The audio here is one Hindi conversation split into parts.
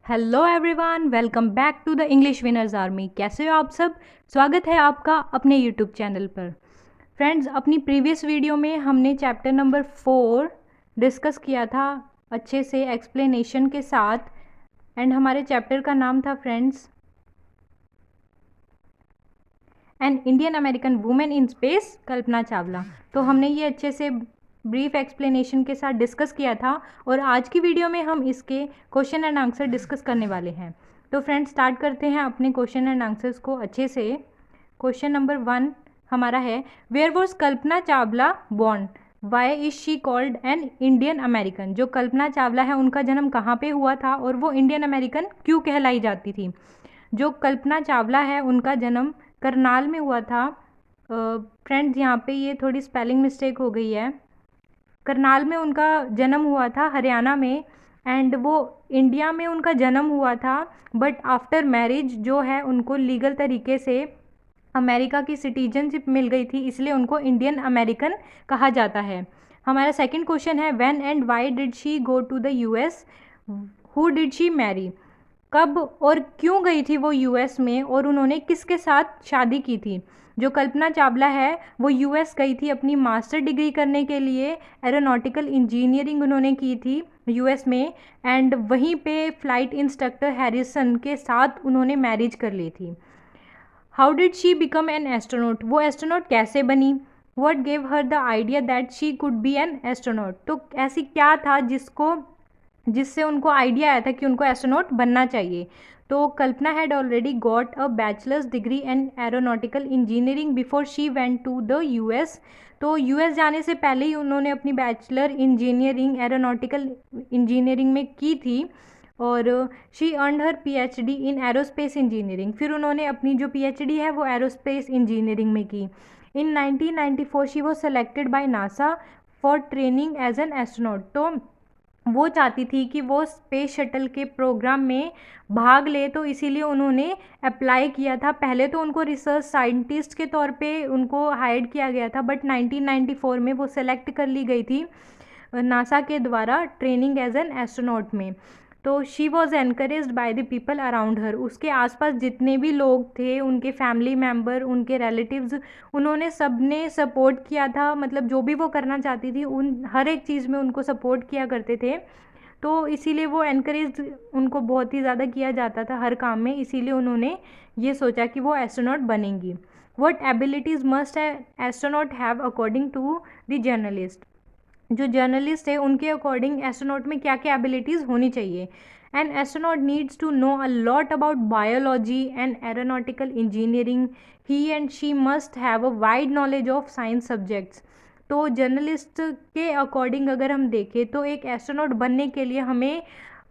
Hello everyone, welcome back to the English Winners Army. कैसे हो आप सब? स्वागत है आपका अपने यूट्यूब चैनल पर। फ्रेंड्स, अपनी प्रीवियस वीडियो में हमने चैप्टर नंबर 4 डिस्कस किया था अच्छे से एक्सप्लेनेशन के साथ। एंड हमारे चैप्टर का नाम था friends an Indian American women in space, Kalpana Chawla. तो हमने ये अच्छे से ब्रीफ एक्सप्लेनेशन के साथ डिस्कस किया था और आज की वीडियो में हम इसके क्वेश्चन एंड आंसर डिस्कस करने वाले हैं। तो फ्रेंड्स, स्टार्ट करते हैं अपने क्वेश्चन एंड आंसर्स को अच्छे से। क्वेश्चन नंबर 1 हमारा है, where was Kalpana Chawla born, why is she called an Indian American. जो कल्पना चावला है उनका जन्म कहाँ पे हुआ था और वो इंडियन अमेरिकन क्यों कहलाई जाती थी। जो कल्पना चावला है उनका जन्म करनाल में हुआ था। फ्रेंड्स, यहाँ पे ये थोड़ी स्पेलिंग मिस्टेक हो गई है। करनाल में उनका जन्म हुआ था, हरियाणा में। एंड वो इंडिया में उनका जन्म हुआ था, बट आफ्टर मैरिज जो है उनको लीगल तरीके से अमेरिका की सिटीजनशिप मिल गई थी, इसलिए उनको इंडियन अमेरिकन कहा जाता है। हमारा सेकंड क्वेश्चन है, when and why did she go to the US, who did she marry. कब और क्यों गई थी वो यूएस में और उन्होंने किसके साथ शादी की थी। जो कल्पना चावला है वो यूएस गई थी अपनी मास्टर डिग्री करने के लिए। एरोनॉटिकल इंजीनियरिंग उन्होंने की थी यूएस में। एंड वहीं पे फ्लाइट इंस्ट्रक्टर हैरिसन के साथ उन्होंने मैरिज कर ली थी। How did she become an astronaut, वो एस्ट्रोनॉट कैसे बनी। What gave her the idea that she could be N astronaut, तो ऐसी क्या था जिससे उनको आइडिया आया था कि उनको एस्ट्रोनॉट बनना चाहिए। तो Kalpana had already got a bachelors degree in aeronautical engineering before she went to the US. तो यूएस जाने से पहले ही उन्होंने अपनी बैचलर इंजीनियरिंग एरोनॉटिकल इंजीनियरिंग में की थी और she earn her PhD in aerospace engineering. फिर उन्होंने अपनी जो पीएचडी है वो एरोस्पेस इंजीनियरिंग में की। In 1994 she was selected by NASA for training as an astronaut. तो वो चाहती थी कि वो स्पेस शटल के प्रोग्राम में भाग ले, तो इसीलिए उन्होंने अप्लाई किया था। पहले तो उनको रिसर्च साइंटिस्ट के तौर पे उनको हायर किया गया था, बट 1994 में वो सेलेक्ट कर ली गई थी नासा के द्वारा ट्रेनिंग एज एन एस्ट्रोनॉट में। तो she was encouraged by the people around her, उसके आसपास जितने भी लोग थे, उनके फैमिली मेम्बर, उनके रिलेटिव्स, उन्होंने सब ने सपोर्ट किया था। मतलब जो भी वो करना चाहती थी उन हर एक चीज़ में उनको सपोर्ट किया करते थे। तो इसीलिए वो एनकरेज उनको बहुत ही ज़्यादा किया जाता था हर काम में, इसीलिए उन्होंने ये सोचा कि वो एस्ट्रोनॉट बनेंगी। What abilities must astronaut have according to the journalist, जो जर्नलिस्ट है उनके अकॉर्डिंग एस्ट्रोनॉट में क्या क्या एबिलिटीज़ होनी चाहिए। An astronaut needs to know a lot about biology and aeronautical engineering. He and she must have a wide knowledge of science subjects. तो जर्नलिस्ट के अकॉर्डिंग अगर हम देखें तो एक एस्ट्रोनॉट बनने के लिए हमें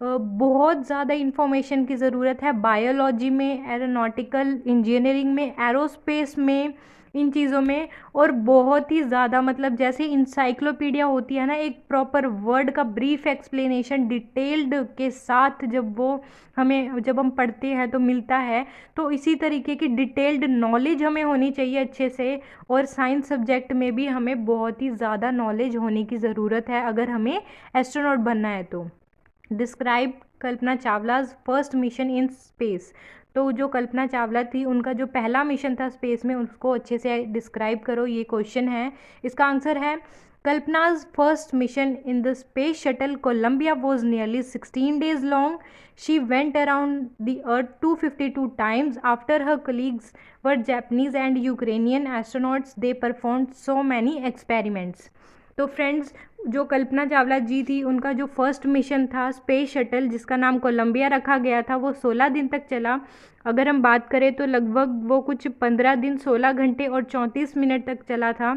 बहुत ज़्यादा इंफॉर्मेशन की ज़रूरत है, बायोलॉजी में, एरोनॉटिकल इंजीनियरिंग में, एरोस्पेस में, इन चीज़ों में। और बहुत ही ज़्यादा, मतलब जैसे इंसाइक्लोपीडिया होती है ना, एक प्रॉपर वर्ड का ब्रीफ एक्सप्लेनेशन डिटेल्ड के साथ जब हम पढ़ते हैं तो मिलता है, तो इसी तरीके की डिटेल्ड नॉलेज हमें होनी चाहिए अच्छे से। और साइंस सब्जेक्ट में भी हमें बहुत ही ज़्यादा नॉलेज होने की ज़रूरत है अगर हमें एस्ट्रोनॉट बनना है तो। Describe Kalpana Chawla's first mission in space. तो जो कल्पना चावला थी उनका जो पहला मिशन था स्पेस में, उसको अच्छे से डिस्क्राइब करो, ये क्वेश्चन है। इसका आंसर है, Kalpana's first mission in the space shuttle Columbia was nearly 16 days long. She went around the earth 252 times. After her colleagues were Japanese and Ukrainian astronauts, they performed so many experiments. तो फ्रेंड्स, जो कल्पना चावला जी थी उनका जो फर्स्ट मिशन था स्पेस शटल, जिसका नाम कोलंबिया रखा गया था, वो 16 दिन तक चला। अगर हम बात करें तो लगभग वो कुछ 15 दिन 16 घंटे और 34 मिनट तक चला था,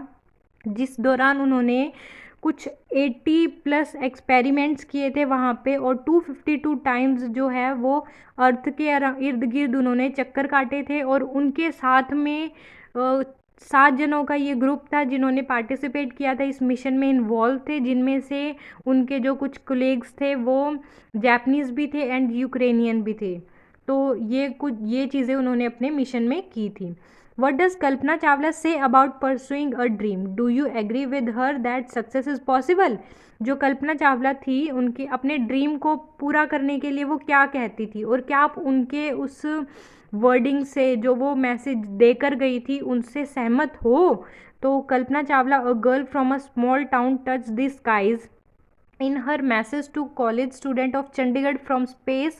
जिस दौरान उन्होंने कुछ 80 प्लस एक्सपेरिमेंट्स किए थे वहाँ पे। और 252 टाइम्स जो है वो अर्थ के इर्द गिर्द उन्होंने चक्कर काटे थे। और उनके साथ में 7 जनों का ये ग्रुप था जिन्होंने पार्टिसिपेट किया था, इस मिशन में इन्वॉल्व थे, जिनमें से उनके जो कुछ कोलीग्स थे वो जापानीज़ भी थे एंड यूक्रेनियन भी थे। तो ये चीज़ें उन्होंने अपने मिशन में की थी। What does Kalpana Chawla say about pursuing a dream? Do you agree with her that success is possible? जो कल्पना चावला थी उनके अपने ड्रीम को पूरा करने के लिए वो क्या कहती थी, और क्या आप उनके उस वर्डिंग से, जो वो मैसेज देकर गई थी, उनसे सहमत हो? तो Kalpana Chawla, a girl from a small town touch the skies in her message to college student of Chandigarh from space.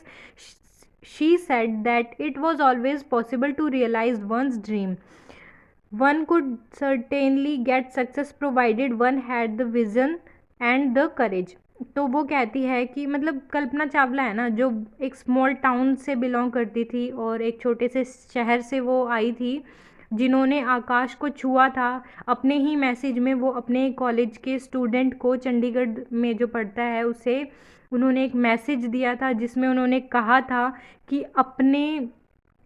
She said that it was always possible to realize one's dream. One could certainly get success provided one had the vision and the courage. तो वो कहती है कि मतलब कल्पना चावला है ना, जो एक स्मॉल टाउन से बिलोंग करती थी और एक छोटे से शहर से वो आई थी, जिन्होंने आकाश को छुआ था। अपने ही मैसेज में वो अपने कॉलेज के स्टूडेंट को, चंडीगढ़ में जो पढ़ता है, उसे उन्होंने एक मैसेज दिया था, जिसमें उन्होंने कहा था कि अपने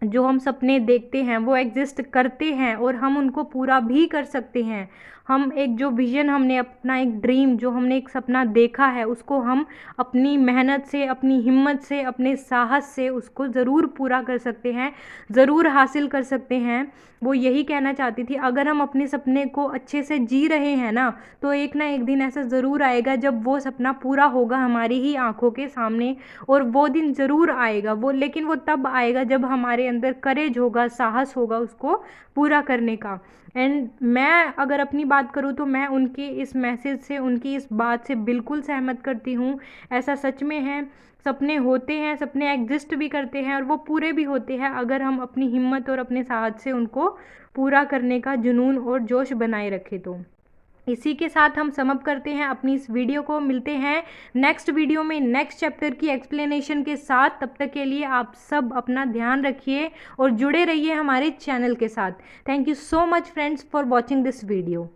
जो हम सपने देखते हैं वो एग्जिस्ट करते हैं और हम उनको पूरा भी कर सकते हैं। हम एक जो विज़न, हमने अपना एक ड्रीम, जो हमने एक सपना देखा है, उसको हम अपनी मेहनत से, अपनी हिम्मत से, अपने साहस से उसको ज़रूर पूरा कर सकते हैं, ज़रूर हासिल कर सकते हैं। वो यही कहना चाहती थी, अगर हम अपने सपने को अच्छे से जी रहे हैं ना, तो एक ना एक दिन ऐसा ज़रूर आएगा जब वो सपना पूरा होगा हमारी ही आंखों के सामने। और वो दिन ज़रूर आएगा वो, लेकिन वो तब आएगा जब हमारे अंदर करेज होगा, साहस होगा उसको पूरा करने का। एंड मैं अगर अपनी बात करूँ तो मैं उनके इस मैसेज से, उनकी इस बात से बिल्कुल सहमत करती हूँ। ऐसा सच में है, सपने होते हैं, सपने एग्जिस्ट भी करते हैं और वो पूरे भी होते हैं, अगर हम अपनी हिम्मत और अपने साहस से उनको पूरा करने का जुनून और जोश बनाए रखें। तो इसी के साथ हम समअप करते हैं अपनी इस वीडियो को। मिलते हैं नेक्स्ट वीडियो में नेक्स्ट चैप्टर की एक्सप्लेनेशन के साथ। तब तक के लिए आप सब अपना ध्यान रखिए और जुड़े रहिए हमारे चैनल के साथ। Thank you so much friends for watching this video.